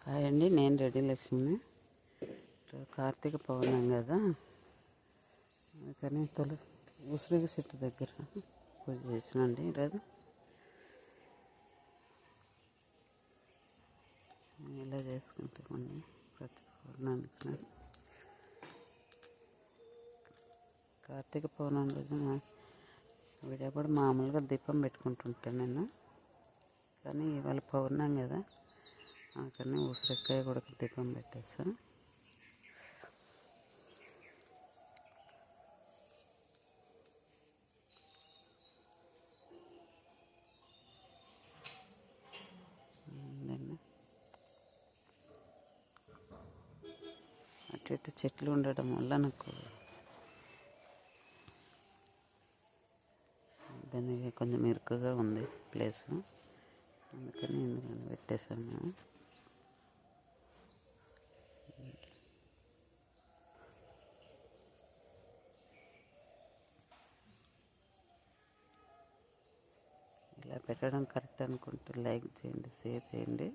Hi అండి, నేను రెడ్డి లక్ష్మిని. కార్తీక పౌర్ణమి కదా, అందుకని ఉసిరిగ చెట్టు దగ్గర పూజ చేసినండి ఈరోజు. ఇలా చేసుకుంటామండి ప్రతి పౌర్ణమికి. కార్తీక పౌర్ణమి రోజు వీడప్పుడు మామూలుగా దీపం పెట్టుకుంటుంటాను నేను, కానీ ఇవాళ పౌర్ణమి కదా, అందుకని ఉసిరికాయ కూడా దీపం పెట్టేస్తాను. అటు ఇటు చెట్లు ఉండడం వల్ల నాకు ఇబ్బందిగా కొంచెం ఇరుకుగా ఉంది ప్లేసు, అందుకని ఇందులో పెట్టేసాం మేము. ఇలా పెట్టడం కరెక్ట్ అనుకుంటే లైక్ చేయండి, షేర్ చేయండి.